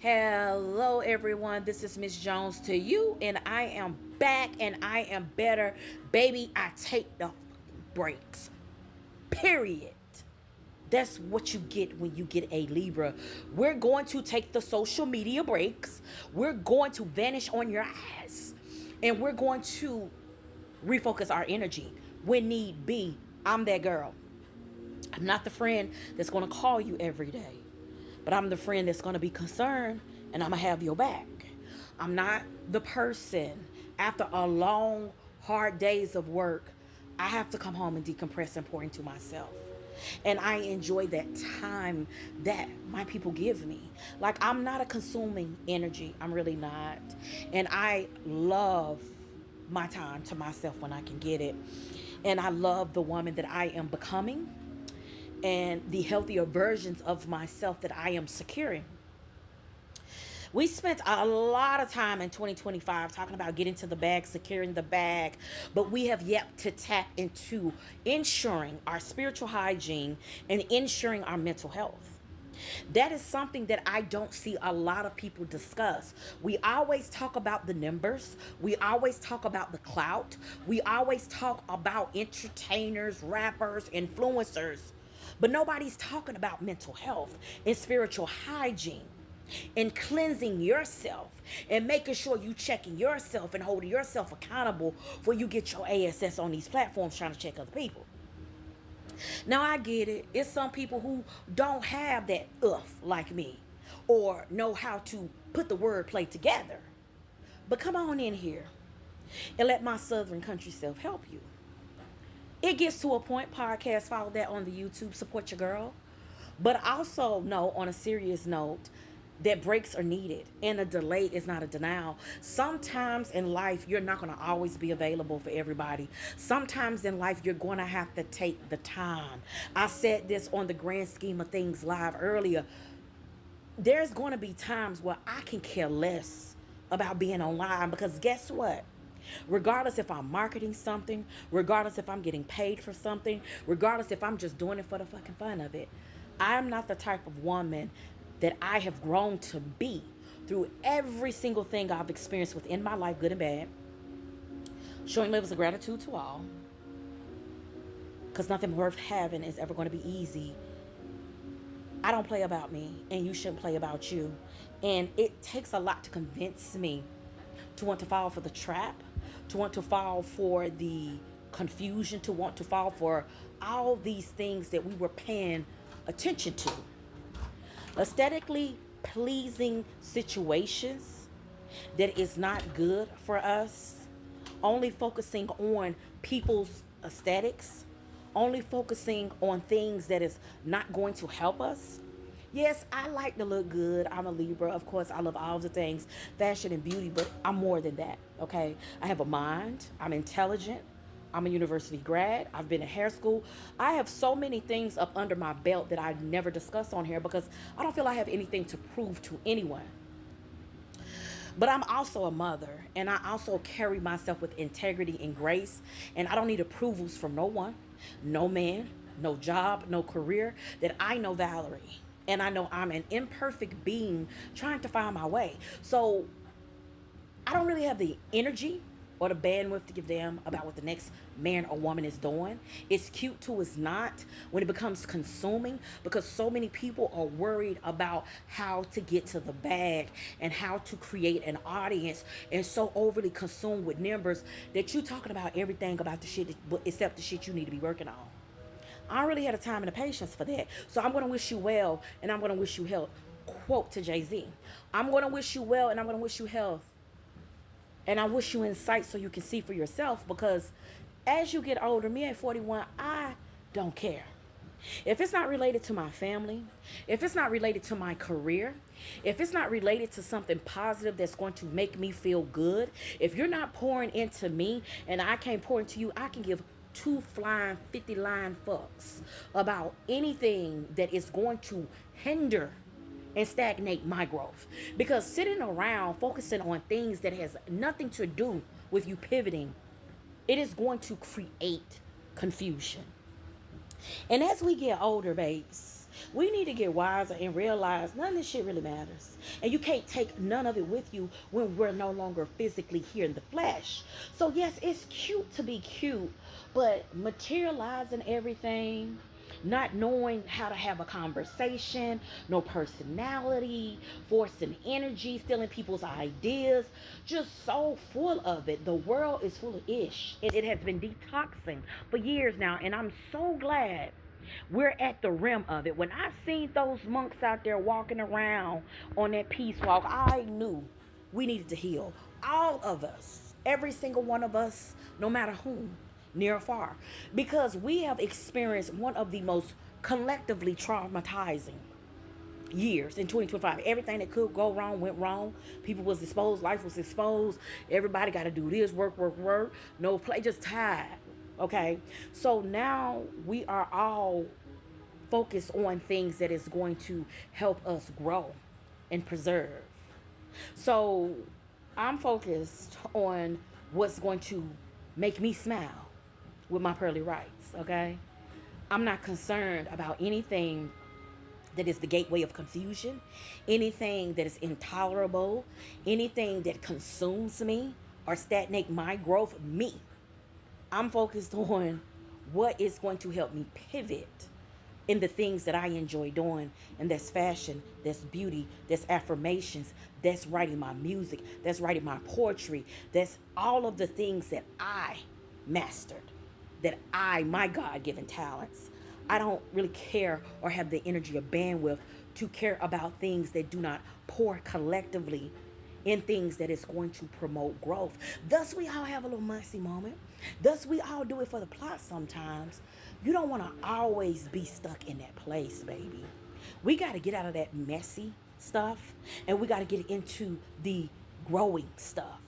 Hello, everyone. This is Miss Jones to you, and I am back and I am better. Baby, I take the breaks. Period. That's what you get when you get a Libra. We're going to take the social media breaks. We're going to vanish on your ass. And we're going to refocus our energy when need be. I'm that girl. I'm not the friend that's going to call you every day, but I'm the friend that's going to be concerned and I'm going to have your back. I'm not the person after a long, hard days of work, I have to come home and decompress and pour into myself. And I enjoy that time that my people give me. Like, I'm not a consuming energy. I'm really not. And I love my time to myself when I can get it. And I love the woman that I am becoming and the healthier versions of myself that I am securing. We spent a lot of time in 2025 talking about getting to the bag, securing the bag, but we have yet to tap into ensuring our spiritual hygiene and ensuring our mental health. That is something that I don't see a lot of people discuss. We always talk about the numbers. We always talk about the clout. We always talk about entertainers, rappers, influencers. But nobody's talking about mental health and spiritual hygiene and cleansing yourself and making sure you checking yourself and holding yourself accountable for you get your ass on these platforms trying to check other people. Now I get it. It's some people who don't have that like me or know how to put the wordplay together. But come on in here and let my Southern country self help you. It gets to a point, podcast, follow that on the YouTube, support your girl. But also know on a serious note that breaks are needed and a delay is not a denial. Sometimes in life, you're not going to always be available for everybody. Sometimes in life, you're going to have to take the time. I said this on the grand scheme of things live earlier. There's going to be times where I can care less about being online because guess what? Regardless if I'm marketing something, regardless if I'm getting paid for something, regardless if I'm just doing it for the fucking fun of it, I'm not the type of woman that I have grown to be through every single thing I've experienced within my life, good and bad, showing levels of gratitude to all, because nothing worth having is ever going to be easy. I don't play about me, and you shouldn't play about you. And it takes a lot to convince me to want to fall for the trap, to want to fall for the confusion, to want to fall for all these things that we were paying attention to. Aesthetically pleasing situations that is not good for us, only focusing on people's aesthetics, only focusing on things that is not going to help us. Yes, I like to look good. I'm a Libra. Of course, I love all the things, fashion and beauty, but I'm more than that, okay? I have a mind. I'm intelligent. I'm a university grad. I've been in hair school. I have so many things up under my belt that I never discuss on here because I don't feel I have anything to prove to anyone. But I'm also a mother, and I also carry myself with integrity and grace, and I don't need approvals from no one, no man, no job, no career. That I know Valerie, and I know I'm an imperfect being trying to find my way. So I don't really have the energy or the bandwidth to give them about what the next man or woman is doing. It's cute too, it's not when it becomes consuming because so many people are worried about how to get to the bag and how to create an audience and so overly consumed with numbers that you talking about everything about the shit except the shit you need to be working on. I don't really have the time and the patience for that. So I'm going to wish you well and I'm going to wish you health. Quote to Jay-Z. I'm going to wish you well and I'm going to wish you health. And I wish you insight so you can see for yourself because as you get older, me at 41, I don't care. If it's not related to my family, if it's not related to my career, if it's not related to something positive that's going to make me feel good, if you're not pouring into me and I can't pour into you, I can give two flying 50 line fucks about anything that is going to hinder and stagnate my growth. Because sitting around focusing on things that has nothing to do with you pivoting, it is going to create confusion. And as we get older, babes, We need to get wiser and realize none of this shit really matters. And you can't take none of it with you when we're no longer physically here in the flesh. So, yes, it's cute to be cute, but materializing everything, not knowing how to have a conversation, no personality, forcing energy, stealing people's ideas, just so full of it. The world is full of ish. It has been detoxing for years now, and I'm so glad we're at the rim of it. When I seen those monks out there walking around on that peace walk, I knew we needed to heal. All of us, every single one of us, no matter whom, near or far, because we have experienced one of the most collectively traumatizing years in 2025. Everything that could go wrong went wrong. People was exposed, life was exposed. Everybody got to do this, work, no play, just tired. Okay, so now we are all focused on things that is going to help us grow and preserve. So I'm focused on what's going to make me smile with my pearly rights. Okay, I'm not concerned about anything that is the gateway of confusion, anything that is intolerable, anything that consumes me or stagnate my growth. Me, I'm focused on what is going to help me pivot in the things that I enjoy doing. And that's fashion, that's beauty, that's affirmations, that's writing my music, that's writing my poetry, that's all of the things that I mastered, that my God given talents. I don't really care or have the energy or bandwidth to care about things that do not pour collectively in things that is going to promote growth. Thus, we all have a little messy moment. Thus, we all do it for the plot sometimes. You don't want to always be stuck in that place, baby. We got to get out of that messy stuff and we got to get into the growing stuff.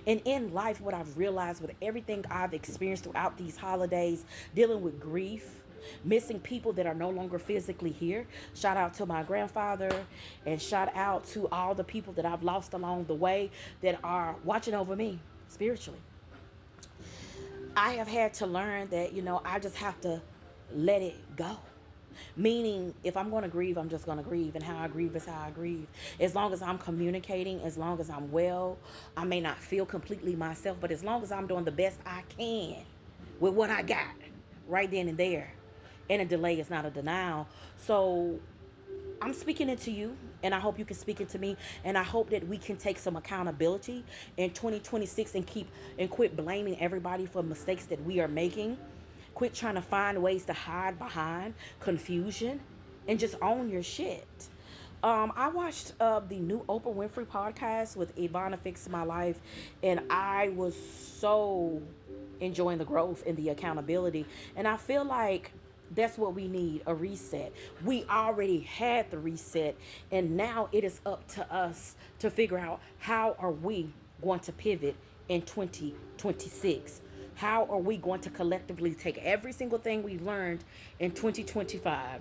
And in life, what I've realized with everything I've experienced throughout these holidays, dealing with grief, missing people that are no longer physically here. Shout out to my grandfather and shout out to all the people that I've lost along the way that are watching over me spiritually. I have had to learn that, I just have to let it go. Meaning, if I'm going to grieve, I'm just going to grieve. And how I grieve is how I grieve. As long as I'm communicating, as long as I'm well, I may not feel completely myself, but as long as I'm doing the best I can with what I got right then and there. And a delay is not a denial. So I'm speaking it to you, and I hope you can speak it to me. And I hope that we can take some accountability in 2026 and quit blaming everybody for mistakes that we are making. Quit trying to find ways to hide behind confusion and just own your shit. I watched the new Oprah Winfrey podcast with Ivana Fix My Life, and I was so enjoying the growth and the accountability. And I feel like that's what we need, a reset. We already had the reset, and now it is up to us to figure out how are we going to pivot in 2026. How are we going to collectively take every single thing we learned in 2025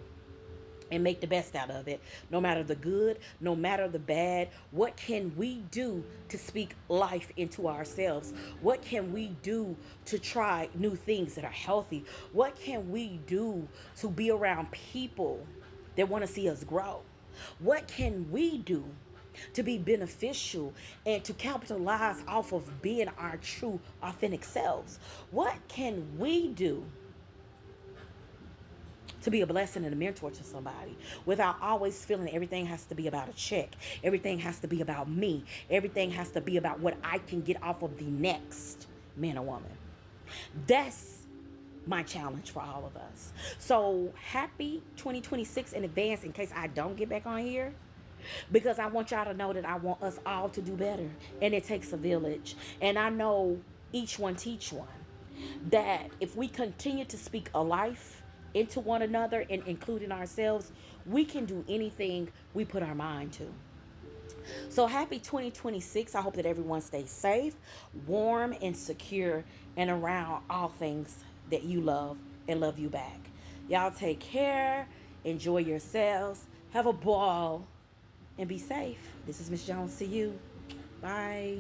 and make the best out of it, no matter the good, no matter the bad? What can we do to speak life into ourselves? What can we do to try new things that are healthy? What can we do to be around people that want to see us grow? What can we do to be beneficial and to capitalize off of being our true, authentic selves? What can we do to be a blessing and a mentor to somebody without always feeling everything has to be about a check? Everything has to be about me. Everything has to be about what I can get off of the next man or woman. That's my challenge for all of us. So happy 2026 in advance in case I don't get back on here. Because I want y'all to know that I want us all to do better. And it takes a village. And I know each one teach one. That if we continue to speak a life into one another and including ourselves, we can do anything we put our mind to. So happy 2026. I hope that everyone stays safe, warm, and secure, and around all things that you love and love you back. Y'all take care. Enjoy yourselves. Have a ball. And be safe. This is Miss Jones to you. Bye.